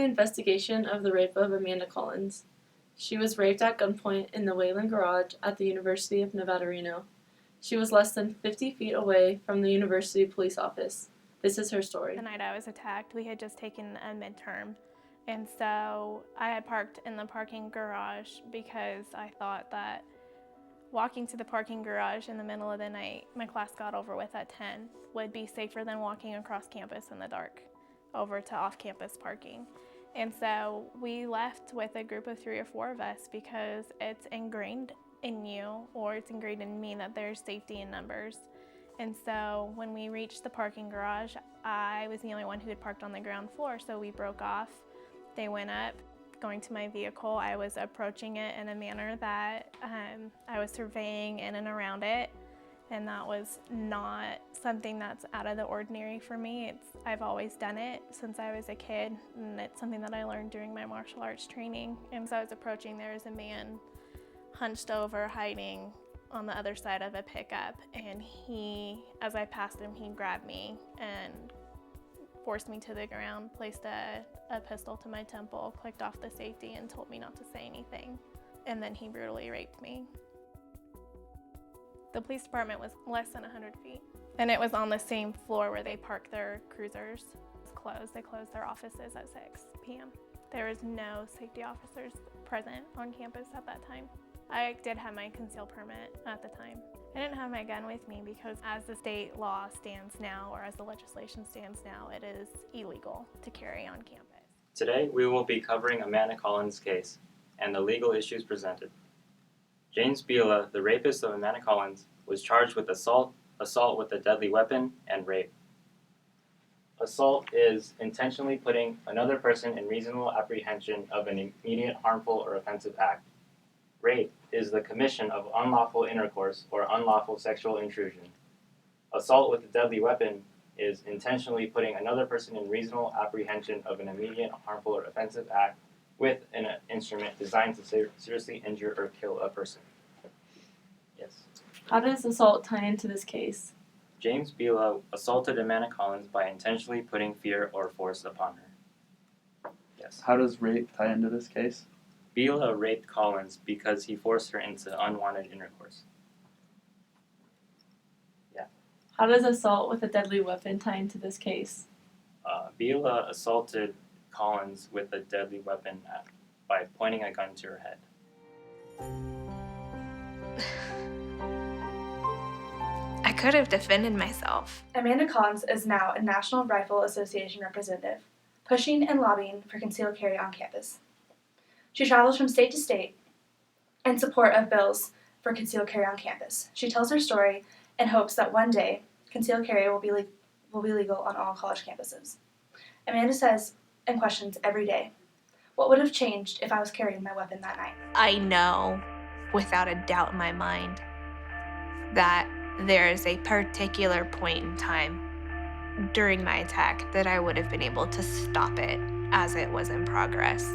the investigation of the rape of Amanda Collins. She was raped at gunpoint in the Wayland Garage at the University of Nevada, Reno. She was less than 50 feet away from the university police office. This is her story. The night I was attacked, we had just taken a midterm, and so I had parked in the parking garage because I thought that walking to the parking garage in the middle of the night, my class got over with at 10, would be safer than walking across campus in the dark over to off-campus parking. And so we left with a group of 3 or 4 of us because it's ingrained in you, or it's ingrained in me, that there's safety in numbers. And so when we reached the parking garage, I was the only one who had parked on the ground floor, so we broke off. They went up. Going to my vehicle, I was approaching it in a manner that I was surveying in and around it, and that was not something that's out of the ordinary for me. I've always done it since I was a kid, and it's something that I learned during my martial arts training. And so I was approaching, there was a man hunched over, hiding on the other side of a pickup, and as I passed him, he grabbed me and forced me to the ground, placed a pistol to my temple, clicked off the safety, and told me not to say anything. And then he brutally raped me. The police department was less than 100 feet, and it was on the same floor where they park their cruisers. It was closed. They closed their offices at 6 p.m. There was no safety officers present on campus at that time. I did have my concealed permit at the time. I didn't have my gun with me because as the state law stands now, or as the legislation stands now, it is illegal to carry on campus. Today, we will be covering Amanda Collins' case and the legal issues presented. James Bila, the rapist of Amanda Collins, was charged with assault with a deadly weapon, and rape. Assault is intentionally putting another person in reasonable apprehension of an immediate harmful or offensive act. Rape is the commission of unlawful intercourse or unlawful sexual intrusion. Assault with a deadly weapon is intentionally putting another person in reasonable apprehension of an immediate harmful or offensive act with an instrument designed to seriously injure or kill a person. Yes. How does assault tie into this case? James Bila assaulted Amanda Collins by intentionally putting fear or force upon her. Yes. How does rape tie into this case? Bila raped Collins because he forced her into unwanted intercourse. Yeah. How does assault with a deadly weapon tie into this case? Bila assaulted Collins with a deadly weapon by pointing a gun to her head. I could have defended myself. Amanda Collins is now a National Rifle Association representative, pushing and lobbying for concealed carry on campus. She travels from state to state in support of bills for concealed carry on campus. She tells her story and hopes that one day concealed carry will be legal on all college campuses. Amanda says and questions every day, what would have changed if I was carrying my weapon that night? I know, without a doubt in my mind, that there is a particular point in time during my attack that I would have been able to stop it as it was in progress.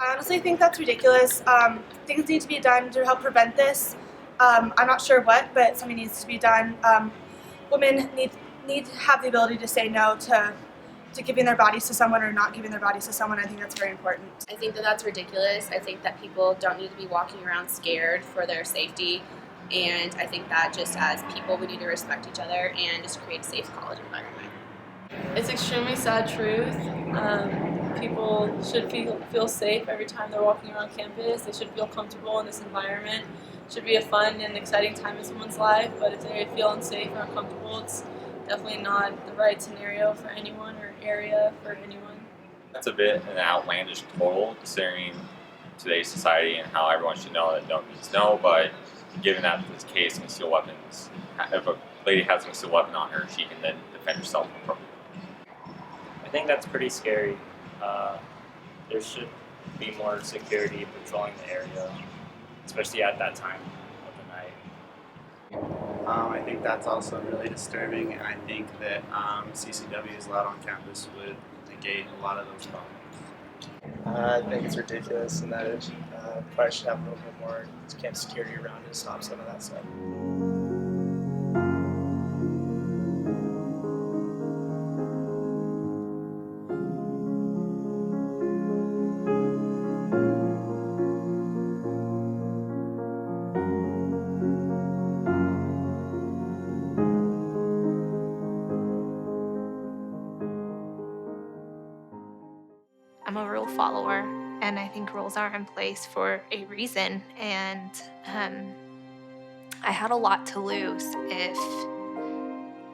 I honestly think that's ridiculous. Things need to be done to help prevent this. I'm not sure what, but something needs to be done. Women need to have the ability to say no to giving their bodies to someone or not giving their bodies to someone. I think that's very important. I think that that's ridiculous. I think that people don't need to be walking around scared for their safety. And I think that just as people, we need to respect each other and just create a safe college environment. It's extremely sad truth. People should feel safe every time they're walking around campus. They should feel comfortable in this environment. It should be a fun and exciting time in someone's life, but if they feel unsafe or uncomfortable, it's definitely not the right scenario for anyone or area for anyone. That's a bit an outlandish total considering today's society and how everyone should know that no means no, but given that this case, concealed weapons, if a lady has a concealed weapon on her, she can then defend herself appropriately. I think that's pretty scary. There should be more security patrolling the area, especially at that time of I think that's also really disturbing, and I think that CCWs allowed on campus would negate a lot of those problems. I think it's ridiculous, and that it probably should have a little bit more camp security around it to stop some of that stuff. I'm a rule follower, and I think rules are in place for a reason. And I had a lot to lose if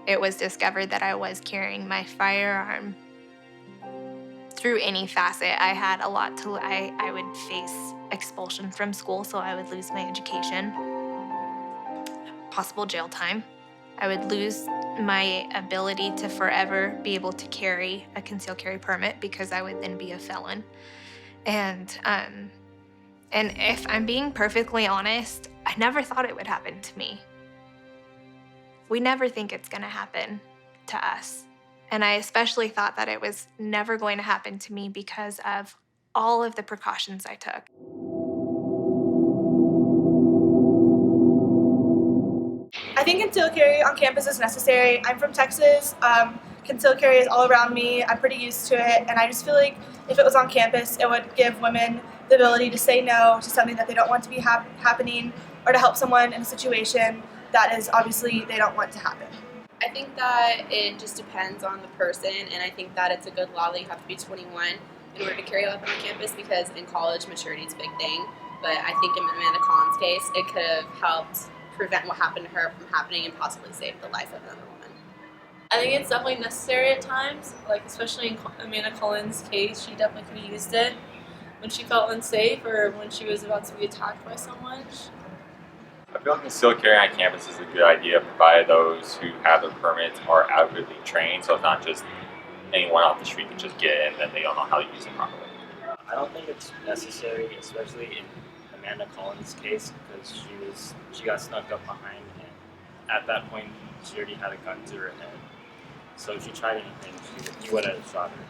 it was discovered that I was carrying my firearm through any facet. I had a lot to. I would face expulsion from school, so I would lose my education, possible jail time. I would lose my ability to forever be able to carry a concealed carry permit because I would then be a felon. And if I'm being perfectly honest, I never thought it would happen to me. We never think it's gonna happen to us. And I especially thought that it was never going to happen to me because of all of the precautions I took. I think concealed carry on campus is necessary. I'm from Texas. Concealed carry is all around me. I'm pretty used to it, and I just feel like if it was on campus, it would give women the ability to say no to something that they don't want to be happening, or to help someone in a situation that is obviously they don't want to happen. I think that it just depends on the person, and I think that it's a good law that you have to be 21 in order to carry a weapon on campus, because in college maturity is a big thing. But I think in Amanda Collins' case, it could have helped prevent what happened to her from happening and possibly save the life of another woman. I think it's definitely necessary at times, like especially in Amanda Collins' case, she definitely could have used it when she felt unsafe or when she was about to be attacked by someone. I feel like concealed carry on campus is a good idea, provided those who have their permits are adequately trained, so it's not just anyone off the street can just get it and then they don't know how to use it properly. I don't think it's necessary, especially in Amanda Collins' case, because she got snuck up behind, and at that point she already had a gun to her head. So if she tried anything, he would have shot her.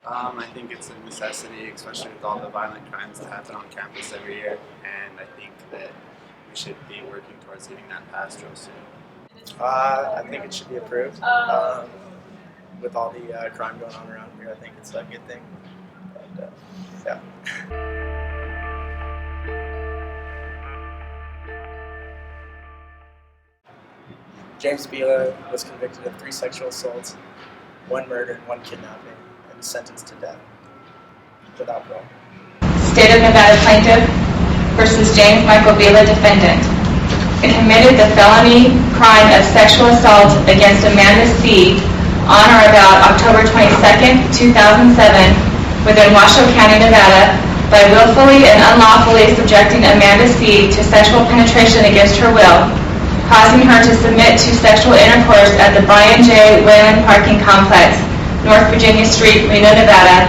I think it's a necessity, especially with all the violent crimes that happen on campus every year, and I think that we should be working towards getting that passed real soon. I think it should be approved. With all the crime going on around here, I think it's a good thing. But, yeah. James Bila was convicted of 3 sexual assaults, 1 murder, and 1 kidnapping, and sentenced to death without parole. State of Nevada plaintiff versus James Michael Bila defendant. It committed the felony crime of sexual assault against Amanda C. on or about October 22nd, 2007, within Washoe County, Nevada, by willfully and unlawfully subjecting Amanda C. to sexual penetration against her will, causing her to submit to sexual intercourse at the Brian J. Whalen Parking Complex, North Virginia Street, Reno, Nevada,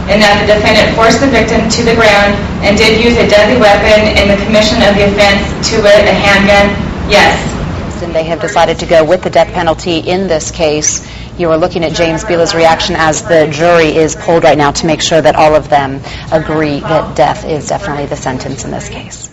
and that the defendant forced the victim to the ground and did use a deadly weapon in the commission of the offense, to wit, a handgun? Yes. And they have decided to go with the death penalty in this case. You are looking at James Bila's reaction as the jury is polled right now to make sure that all of them agree that death is definitely the sentence in this case.